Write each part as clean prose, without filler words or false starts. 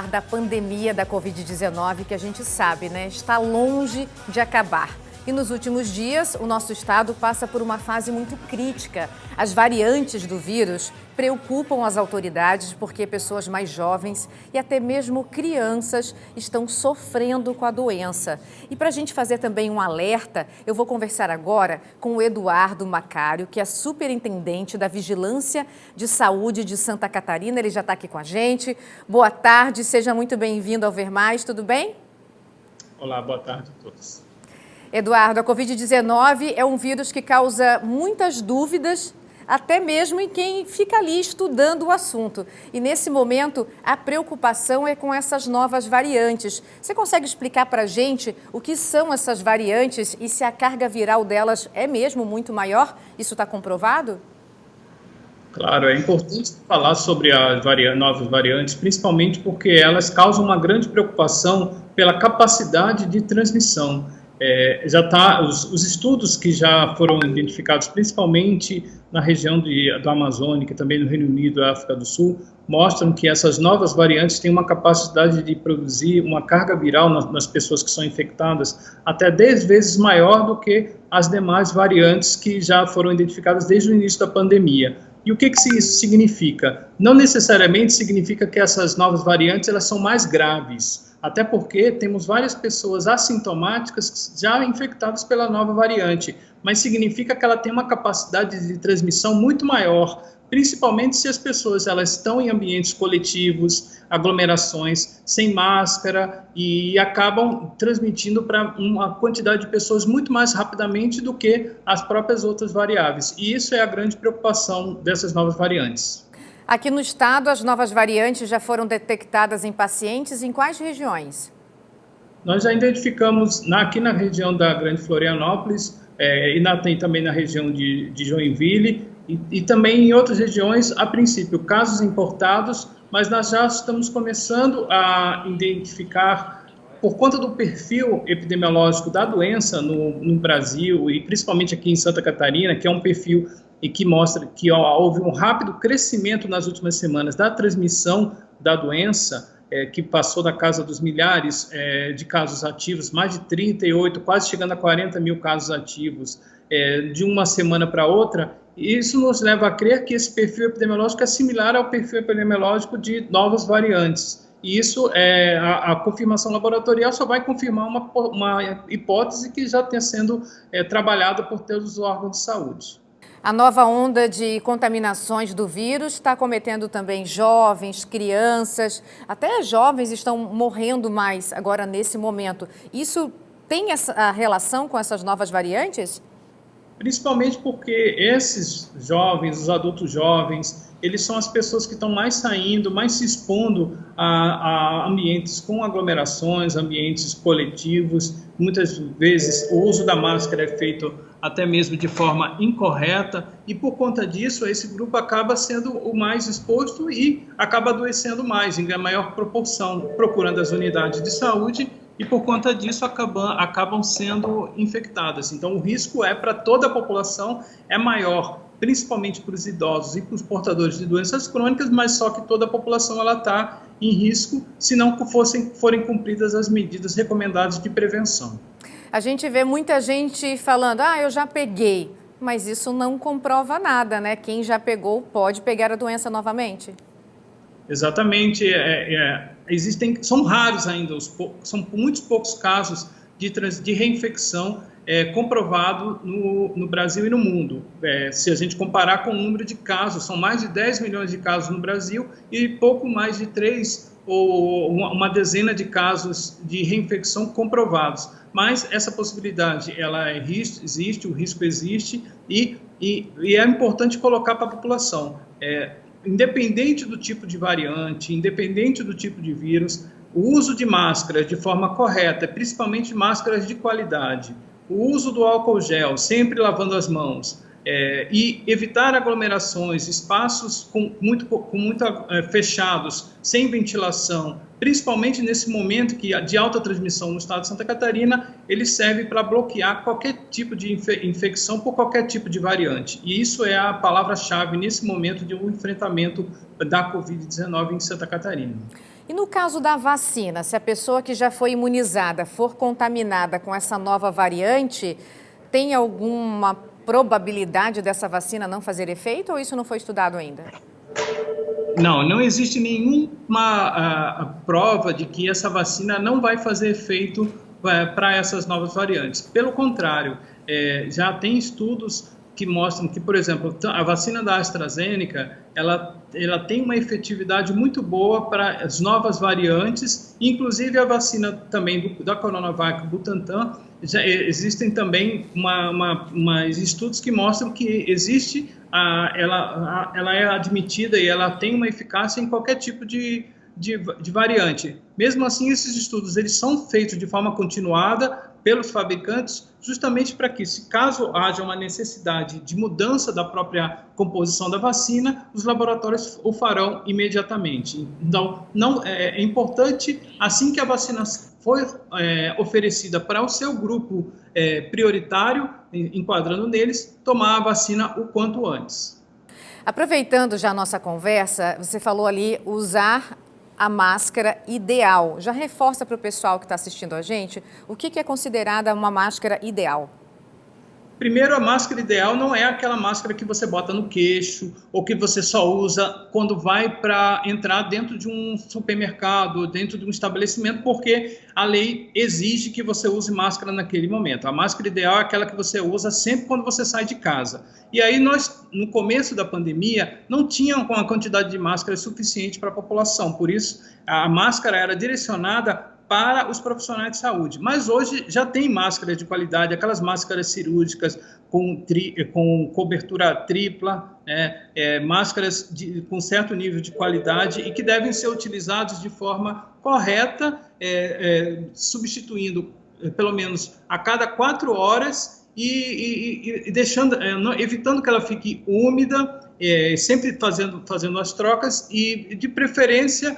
Da pandemia da Covid-19, que a gente sabe, né, está longe de acabar. E nos últimos dias, o nosso estado passa por uma fase muito crítica. As variantes do vírus preocupam as autoridades porque pessoas mais jovens e até mesmo crianças estão sofrendo com a doença. E para a gente fazer também um alerta, eu vou conversar agora com o Eduardo Macário, que é superintendente da Vigilância de Saúde de Santa Catarina. Ele já está aqui com a gente. Boa tarde, seja muito bem-vindo ao Ver Mais, tudo bem? Olá, boa tarde a todos. Eduardo, a Covid-19 é um vírus que causa muitas dúvidas, até mesmo em quem fica ali estudando o assunto. E nesse momento, a preocupação é com essas novas variantes. Você consegue explicar para a gente o que são essas variantes e se a carga viral delas é mesmo muito maior? Isso está comprovado? Claro, é importante falar sobre as novas variantes, principalmente porque elas causam uma grande preocupação pela capacidade de transmissão. Os estudos que já foram identificados, principalmente na região do Amazônia, também no Reino Unido e África do Sul, mostram que essas novas variantes têm uma capacidade de produzir uma carga viral nas pessoas que são infectadas até 10 vezes maior do que as demais variantes que já foram identificadas desde o início da pandemia. E o que isso significa? Não necessariamente significa que essas novas variantes elas são mais graves, até porque temos várias pessoas assintomáticas já infectadas pela nova variante, mas significa que ela tem uma capacidade de transmissão muito maior, principalmente se as pessoas elas estão em ambientes coletivos, aglomerações, sem máscara e acabam transmitindo para uma quantidade de pessoas muito mais rapidamente do que as próprias outras variáveis. E isso é a grande preocupação dessas novas variantes. Aqui no estado, as novas variantes já foram detectadas em pacientes em quais regiões? Nós já identificamos aqui na região da Grande Florianópolis e também na região de Joinville e também em outras regiões, a princípio, casos importados, mas nós já estamos começando a identificar, por conta do perfil epidemiológico da doença no Brasil e principalmente aqui em Santa Catarina, que é um perfil e que mostra que houve um rápido crescimento nas últimas semanas da transmissão da doença, que passou da casa dos milhares de casos ativos, mais de 38, quase chegando a 40 mil casos ativos de uma semana para outra. E isso nos leva a crer que esse perfil epidemiológico é similar ao perfil epidemiológico de novas variantes. E isso, a confirmação laboratorial só vai confirmar uma hipótese que já está sendo trabalhada por todos os órgãos de saúde. A nova onda de contaminações do vírus está acometendo também jovens, crianças, até jovens estão morrendo mais agora nesse momento. Isso tem essa relação com essas novas variantes? Principalmente porque esses jovens, os adultos jovens, eles são as pessoas que estão mais saindo, mais se expondo a ambientes com aglomerações, ambientes coletivos. Muitas vezes o uso da máscara é feito até mesmo de forma incorreta e por conta disso esse grupo acaba sendo o mais exposto e acaba adoecendo mais, em maior proporção, procurando as unidades de saúde e por conta disso acabam sendo infectadas. Então o risco para toda a população é maior, principalmente para os idosos e para os portadores de doenças crônicas, mas só que toda a população está em risco se não forem cumpridas as medidas recomendadas de prevenção. A gente vê muita gente falando, eu já peguei, mas isso não comprova nada, né? Quem já pegou pode pegar a doença novamente. Exatamente, são raros ainda, são muitos poucos casos de reinfecção comprovado no Brasil e no mundo. Se a gente comparar com o número de casos, são mais de 10 milhões de casos no Brasil e pouco mais de 3 ou uma dezena de casos de reinfecção comprovados. Mas essa possibilidade existe, o risco existe e é importante colocar para a população. Independente do tipo de variante, independente do tipo de vírus, o uso de máscaras de forma correta, principalmente máscaras de qualidade, o uso do álcool gel, sempre lavando as mãos, e evitar aglomerações, espaços muito fechados, sem ventilação, principalmente nesse momento de alta transmissão no estado de Santa Catarina, ele serve para bloquear qualquer tipo de infecção por qualquer tipo de variante. E isso é a palavra-chave nesse momento de um enfrentamento da Covid-19 em Santa Catarina. E no caso da vacina, se a pessoa que já foi imunizada for contaminada com essa nova variante, tem alguma probabilidade dessa vacina não fazer efeito ou isso não foi estudado ainda? Não existe nenhuma prova de que essa vacina não vai fazer efeito para essas novas variantes. Pelo contrário, já tem estudos que mostram que, por exemplo, a vacina da AstraZeneca, ela tem uma efetividade muito boa para as novas variantes, inclusive a vacina também da Coronavac Butantan, já existem também estudos que mostram que existe, ela é admitida e ela tem uma eficácia em qualquer tipo de variante. Mesmo assim, esses estudos eles são feitos de forma continuada pelos fabricantes, justamente para que, se caso haja uma necessidade de mudança da própria composição da vacina, os laboratórios o farão imediatamente. Então, é importante, assim que a vacina for oferecida para o seu grupo prioritário, enquadrando neles, tomar a vacina o quanto antes. Aproveitando já a nossa conversa, você falou ali usar a máscara ideal. Já reforça para o pessoal que está assistindo a gente o que é considerada uma máscara ideal. Primeiro, a máscara ideal não é aquela máscara que você bota no queixo ou que você só usa quando vai para entrar dentro de um supermercado, dentro de um estabelecimento, porque a lei exige que você use máscara naquele momento. A máscara ideal é aquela que você usa sempre quando você sai de casa. E aí nós, no começo da pandemia, não tínhamos uma quantidade de máscara suficiente para a população. Por isso, a máscara era direcionada para os profissionais de saúde. Mas hoje já tem máscaras de qualidade, aquelas máscaras cirúrgicas com cobertura tripla, máscaras com certo nível de qualidade e que devem ser utilizadas de forma correta, substituindo pelo menos a cada 4 horas e evitando que ela fique úmida, sempre fazendo as trocas e, de preferência,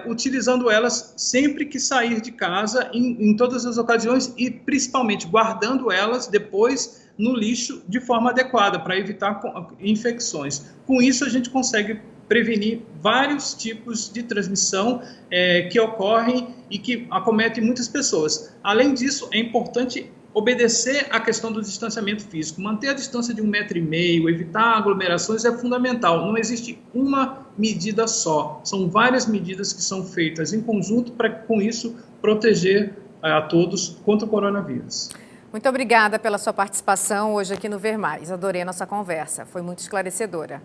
utilizando elas sempre que sair de casa, em todas as ocasiões e, principalmente, guardando elas depois no lixo de forma adequada para evitar infecções. Com isso, a gente consegue prevenir vários tipos de transmissão que ocorrem e que acometem muitas pessoas. Além disso, é importante obedecer à questão do distanciamento físico. Manter a distância de 1,5 m, evitar aglomerações é fundamental. Não existe uma medida só. São várias medidas que são feitas em conjunto para, com isso, proteger a todos contra o coronavírus. Muito obrigada pela sua participação hoje aqui no Ver Mais. Adorei a nossa conversa. Foi muito esclarecedora.